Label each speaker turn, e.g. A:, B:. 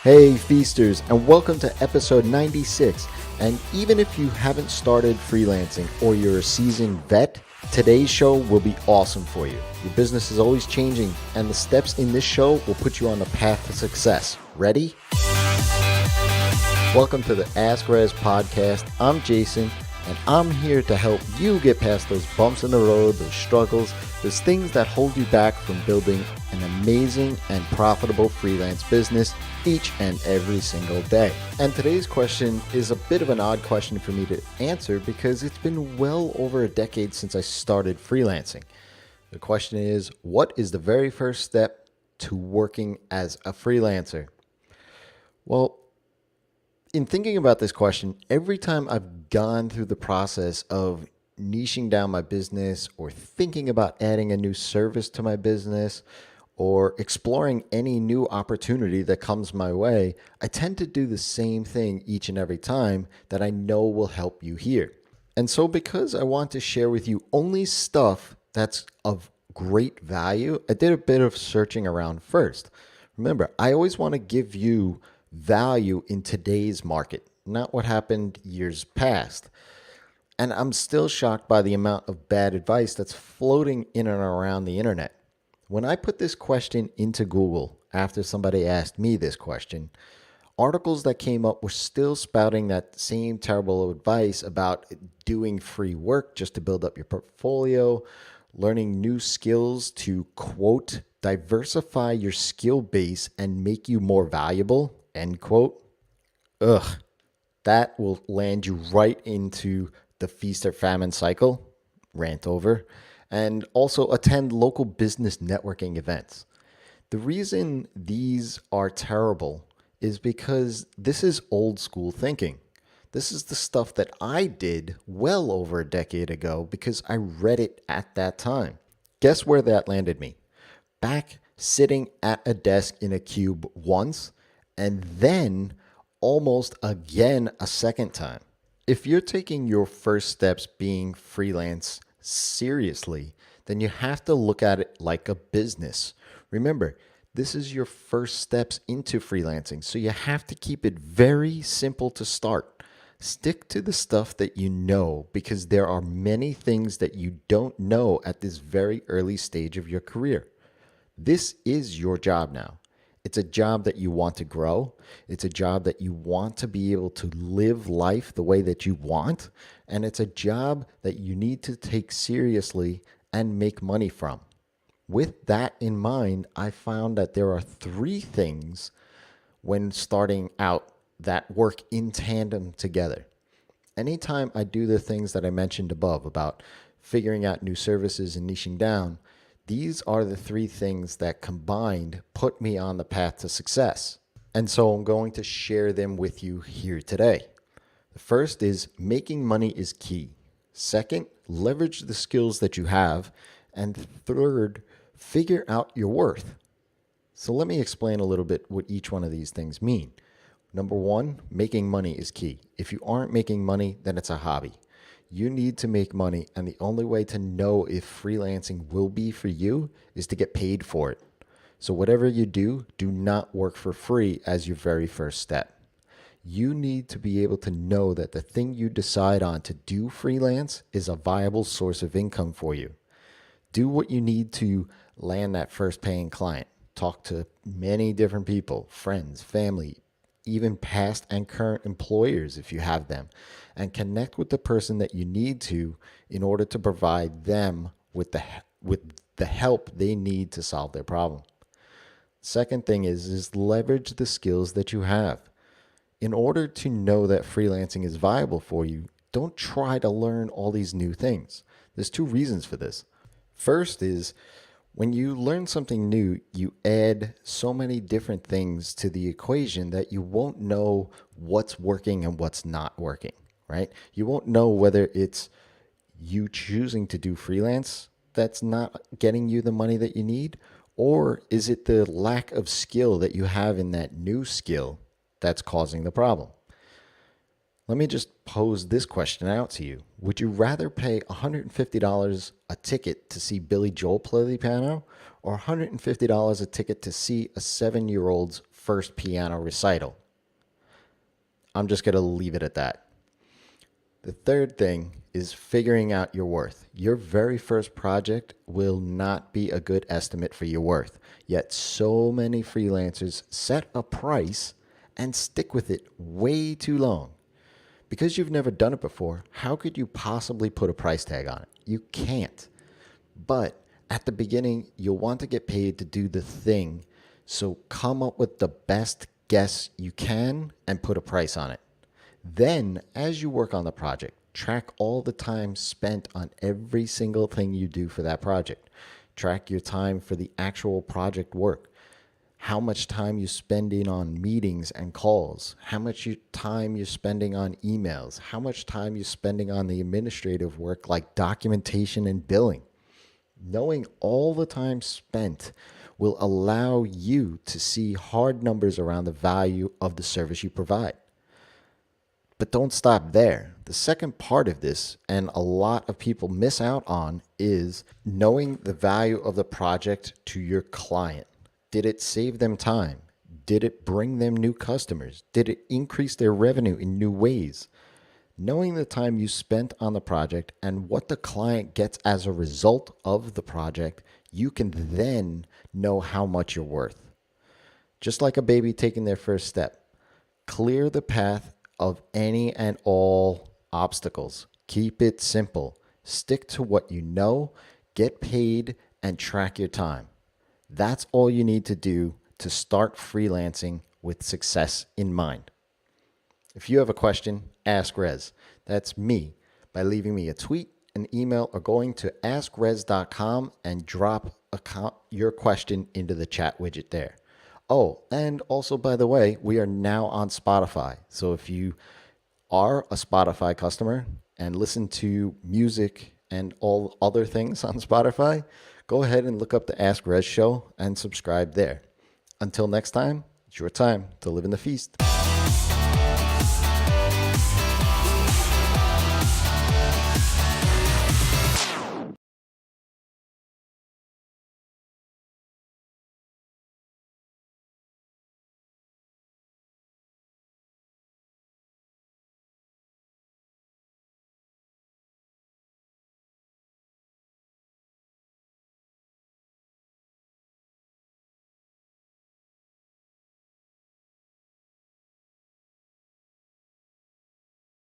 A: Hey Feasters, and welcome to episode 96. And even if you haven't started freelancing or you're a seasoned vet, today's show will be awesome for you. Your business is always changing, and the steps in this show will put you on the path to success. Ready? Welcome to the Ask Rezzz podcast. I'm Jason, and I'm here to help you get past those bumps in the road, those struggles, those things that hold you back from building an amazing and profitable freelance business each and every single day. And today's question is a bit of an odd question for me to answer because it's been well over a decade since I started freelancing. The question is, what is the very first step to working as a freelancer? Well, in thinking about this question, every time I've gone through the process of niching down my business or thinking about adding a new service to my business or exploring any new opportunity that comes my way, I tend to do the same thing each and every time that I know will help you here. And so because I want to share with you only stuff that's of great value, I did a bit of searching around first. Remember, I always want to give you value in today's market, not what happened years past. And I'm still shocked by the amount of bad advice that's floating in and around the internet. When I put this question into Google after somebody asked me this question, articles that came up were still spouting that same terrible advice about doing free work just to build up your portfolio, learning new skills to, quote, diversify your skill base and make you more valuable, end quote. Ugh, that will land you right into the feast or famine cycle, rant over, and also attend local business networking events. The reason these are terrible is because this is old school thinking. This is the stuff that I did well over a decade ago because I read it at that time. Guess where that landed me? Back sitting at a desk in a cube once, and then almost again a second time. If you're taking your first steps being freelance seriously, then you have to look at it like a business. Remember, this is your first steps into freelancing, so you have to keep it very simple to start. Stick to the stuff that you know because there are many things that you don't know at this very early stage of your career. This is your job now. It's a job that you want to grow. It's a job that you want to be able to live life the way that you want. And it's a job that you need to take seriously and make money from. With that in mind, I found that there are three things when starting out that work in tandem together. Anytime I do the things that I mentioned above about figuring out new services and niching down, these are the three things that combined put me on the path to success. And so I'm going to share them with you here today. The first is making money is key. Second, leverage the skills that you have. And third, figure out your worth. So let me explain a little bit what each one of these things mean. Number one, making money is key. If you aren't making money, then it's a hobby. You need to make money, and the only way to know if freelancing will be for you is to get paid for it. So whatever you do, do not work for free as your very first step. You need to be able to know that the thing you decide on to do freelance is a viable source of income for you. Do what you need to land that first paying client. Talk to many different people, friends, family, even past and current employers if you have them, and connect with the person that you need to in order to provide them with the help they need to solve their problem. Second thing is leverage the skills that you have. In order to know that freelancing is viable for you, don't try to learn all these new things. There's two reasons for this. First is when you learn something new, you add so many different things to the equation that you won't know what's working and what's not working, right? You won't know whether it's you choosing to do freelance that's not getting you the money that you need, or is it the lack of skill that you have in that new skill that's causing the problem? Let me just pose this question out to you. Would you rather pay $150 a ticket to see Billy Joel play the piano or $150 a ticket to see a 7-year-old's first piano recital. I'm just going to leave it at that. The third thing is figuring out your worth. Your very first project will not be a good estimate for your worth. Yet so many freelancers set a price and stick with it way too long. Because you've never done it before, how could you possibly put a price tag on it? You can't. But at the beginning, you'll want to get paid to do the thing. So come up with the best guess you can and put a price on it. Then, as you work on the project, track all the time spent on every single thing you do for that project. Track your time for the actual project work. How much time you're spending on meetings and calls. How much time you're spending on emails. How much time you're spending on the administrative work like documentation and billing. Knowing all the time spent will allow you to see hard numbers around the value of the service you provide. But don't stop there. The second part of this, and a lot of people miss out on, is knowing the value of the project to your client. Did it save them time? Did it bring them new customers? Did it increase their revenue in new ways? Knowing the time you spent on the project and what the client gets as a result of the project, you can then know how much you're worth. Just like a baby taking their first step, clear the path of any and all obstacles. Keep it simple. Stick to what you know, get paid, and track your time. That's all you need to do to start freelancing with success in mind. If you have a question, ask Rezzz. That's me, by leaving me a tweet, an email, or going to askrezzz.com and drop your question into the chat widget there. Oh, and also, by the way, we are now on Spotify. So if you are a Spotify customer and listen to music and all other things on Spotify, go ahead and look up the Ask Rezzz show and subscribe there. Until next time, it's your time to live in the feast.